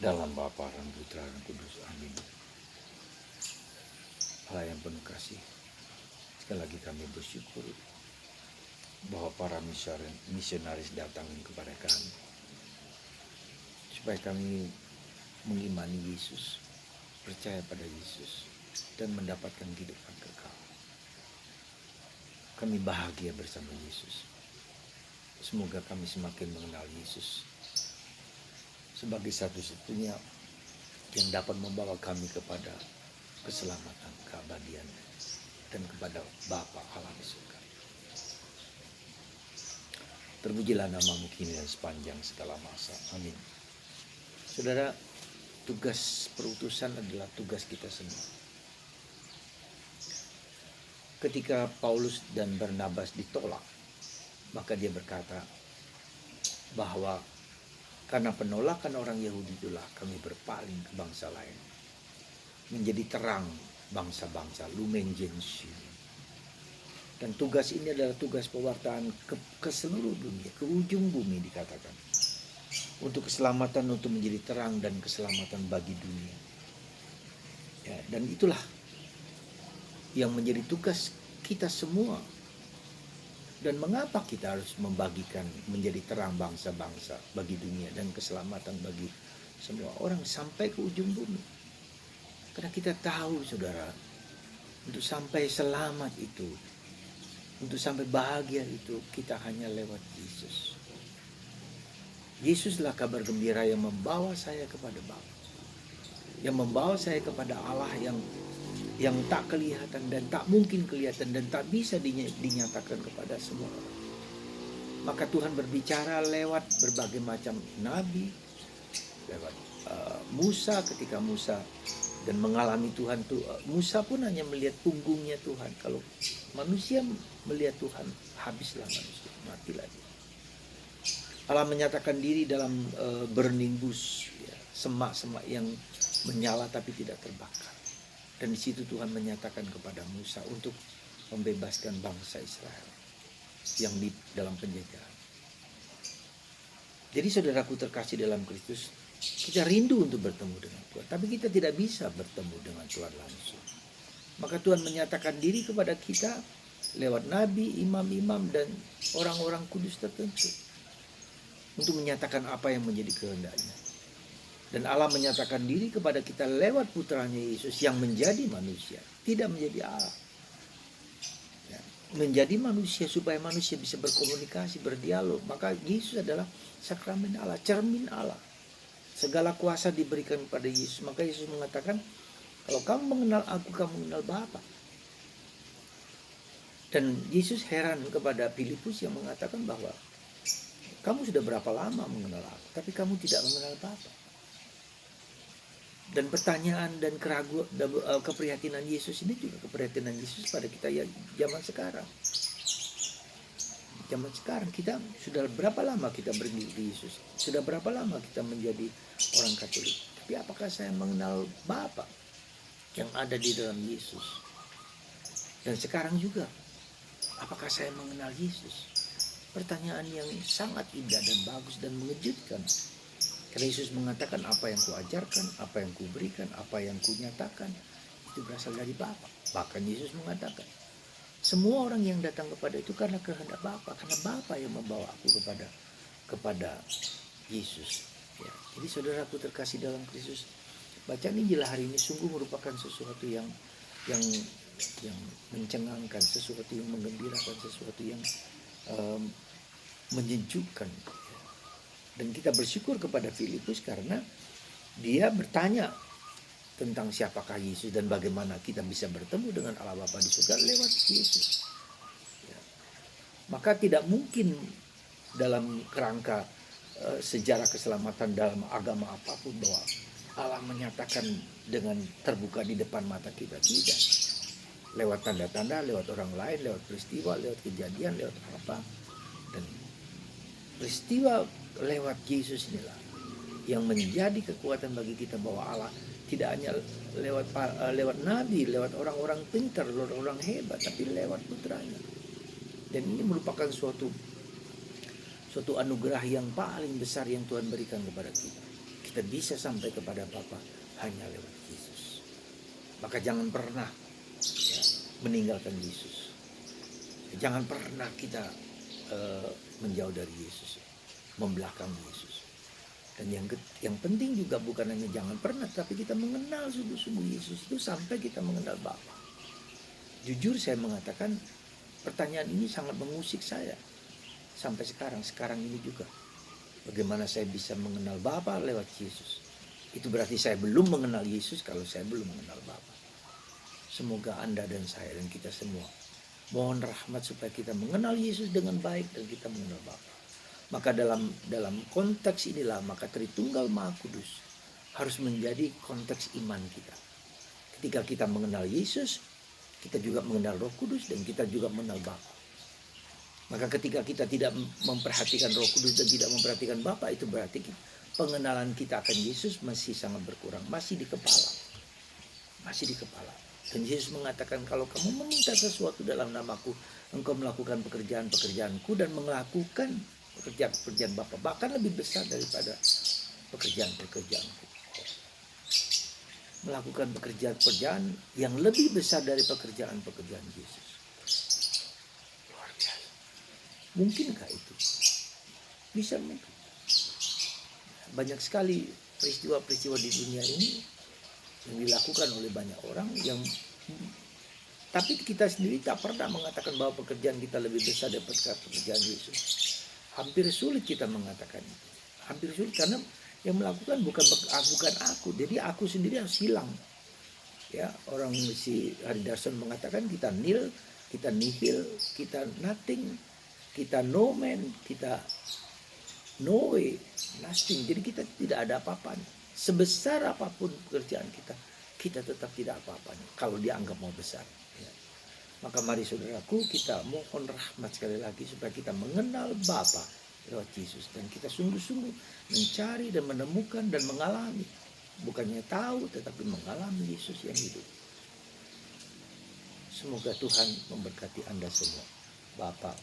Dalam Bapa dan Putra dan Kudus. Amin. Allah yang penuh kasih, sekali lagi kami bersyukur bahwa para misionaris datang kepada kami, supaya kami mengimani Yesus, percaya pada Yesus, dan mendapatkan kehidupan kekal. Kami bahagia bersama Yesus. Semoga kami semakin mengenal Yesus sebagai satu-satunya yang dapat membawa kami kepada keselamatan, keabadian, dan kepada Bapa Allah di surga. Terpujilah namamu kini dan sepanjang segala masa. Amin. Saudara, tugas perutusan adalah tugas kita semua. Ketika Paulus dan Barnabas ditolak, maka dia berkata bahwa karena penolakan orang Yahudi itulah kami berpaling ke bangsa lain, menjadi terang bangsa-bangsa, Lumen Gentium. Dan tugas ini adalah tugas pewartaan ke seluruh dunia, ke ujung bumi dikatakan, untuk keselamatan, untuk menjadi terang dan keselamatan bagi dunia. Ya, dan itulah yang menjadi tugas kita semua. Dan mengapa kita harus membagikan menjadi terang bangsa-bangsa bagi dunia dan keselamatan bagi semua orang sampai ke ujung bumi? Karena kita tahu, saudara, untuk sampai selamat itu, untuk sampai bahagia itu, kita hanya lewat Yesus. Yesuslah kabar gembira yang membawa saya kepada Bapa, yang membawa saya kepada Allah yang tak kelihatan dan tak mungkin kelihatan dan tak bisa dinyatakan kepada semua orang. Maka Tuhan berbicara lewat berbagai macam nabi, lewat Musa, ketika Musa dan mengalami Tuhan tuh, Musa pun hanya melihat punggungnya Tuhan. Kalau manusia melihat Tuhan, habislah manusia, matilah dia. Allah menyatakan diri dalam burning bush, ya, semak-semak yang menyala tapi tidak terbakar. Dan di situ Tuhan menyatakan kepada Musa untuk membebaskan bangsa Israel yang di dalam penjajahan. Jadi saudaraku terkasih dalam Kristus, kita rindu untuk bertemu dengan Tuhan, tapi kita tidak bisa bertemu dengan Tuhan langsung. Maka Tuhan menyatakan diri kepada kita lewat nabi, imam-imam, dan orang-orang kudus tertentu untuk menyatakan apa yang menjadi kehendaknya. Dan Allah menyatakan diri kepada kita lewat putranya Yesus yang menjadi manusia, tidak menjadi Allah. Ya, menjadi manusia supaya manusia bisa berkomunikasi, berdialog. Maka Yesus adalah sakramen Allah, cermin Allah. Segala kuasa diberikan kepada Yesus. Maka Yesus mengatakan, kalau kamu mengenal aku, kamu mengenal Bapa. Dan Yesus heran kepada Filipus yang mengatakan bahwa kamu sudah berapa lama mengenal aku, tapi kamu tidak mengenal Bapa. Dan pertanyaan dan keraguan, keprihatinan Yesus ini juga keprihatinan Yesus pada kita ya zaman sekarang. Zaman sekarang kita sudah berapa lama kita mengikuti Yesus? Sudah berapa lama kita menjadi orang Katolik? Tapi apakah saya mengenal Bapa yang ada di dalam Yesus? Dan sekarang juga, apakah saya mengenal Yesus? Pertanyaan yang sangat indah dan bagus dan mengejutkan. Karena Yesus mengatakan apa yang kuajarkan, apa yang kuberikan, apa yang kunyatakan, itu berasal dari Bapa. Bahkan Yesus mengatakan, semua orang yang datang kepada itu karena kehendak Bapa, karena Bapa yang membawa aku kepada Yesus. Ya. Jadi saudaraku terkasih dalam Kristus, bacaan Injil hari ini sungguh merupakan sesuatu yang mencengangkan, sesuatu yang menggembirakan, sesuatu yang menyejukkan. Dan kita bersyukur kepada Filipus karena dia bertanya tentang siapakah Yesus dan bagaimana kita bisa bertemu dengan Allah Bapa di surga lewat Yesus. Ya. Maka tidak mungkin dalam kerangka sejarah keselamatan dalam agama apapun bahwa Allah menyatakan dengan terbuka di depan mata kita. Tidak. Lewat tanda-tanda, lewat orang lain, lewat peristiwa, lewat kejadian, lewat apa. Dan peristiwa lewat Yesus inilah yang menjadi kekuatan bagi kita bahwa Allah tidak hanya lewat nabi, lewat orang-orang pintar, lewat orang hebat, tapi lewat putranya. Dan ini merupakan suatu anugerah yang paling besar yang Tuhan berikan kepada kita. kita bisa sampai kepada Bapa hanya lewat Yesus. Maka jangan pernah meninggalkan Yesus. Jangan pernah kita menjauh dari Yesus, membelakangi Yesus. Dan yang penting juga bukan hanya jangan pernah, tapi kita mengenal sungguh-sungguh Yesus itu sampai kita mengenal Bapa. Jujur saya mengatakan pertanyaan ini sangat mengusik saya sampai sekarang ini juga. Bagaimana saya bisa mengenal Bapa lewat Yesus? Itu berarti saya belum mengenal Yesus kalau saya belum mengenal Bapa. Semoga Anda dan saya dan kita semua mohon rahmat supaya kita mengenal Yesus dengan baik dan kita mengenal Bapa. Maka dalam konteks inilah maka Tritunggal Maha Kudus harus menjadi konteks iman kita. Ketika kita mengenal Yesus, kita juga mengenal Roh Kudus dan kita juga mengenal Bapa. Maka ketika kita tidak memperhatikan Roh Kudus dan tidak memperhatikan Bapa, itu berarti pengenalan kita akan Yesus masih sangat berkurang, masih di kepala. Masih di kepala. Dan Yesus mengatakan, kalau kamu meminta sesuatu dalam namaku, engkau melakukan pekerjaan-pekerjaanku dan melakukan pekerjaan-pekerjaan Bapa, bahkan lebih besar daripada pekerjaan-pekerjaanku. Melakukan pekerjaan-pekerjaan yang lebih besar dari pekerjaan-pekerjaan Yesus. Luar biasa. Mungkinkah itu? Bisa mungkin. Banyak sekali peristiwa-peristiwa di dunia ini yang dilakukan oleh banyak orang tapi kita sendiri tak pernah mengatakan bahwa pekerjaan kita lebih besar daripada pekerjaan Yesus. Hampir sulit kita mengatakan itu. Hampir sulit karena yang melakukan bukan aku. Jadi aku sendiri harus hilang. Ya, orang si Haridarson mengatakan kita nil, kita nihil, kita nothing, kita no man, kita no way, nothing. Jadi kita tidak ada apa-apanya. Sebesar apapun pekerjaan kita tetap tidak apa-apanya kalau dianggap mau besar. Ya. Maka mari saudaraku, kita mohon rahmat sekali lagi supaya kita mengenal Bapa lewat Yesus dan kita sungguh-sungguh mencari dan menemukan dan mengalami, bukannya tahu tetapi mengalami Yesus yang hidup. Semoga Tuhan memberkati Anda semua. Bapa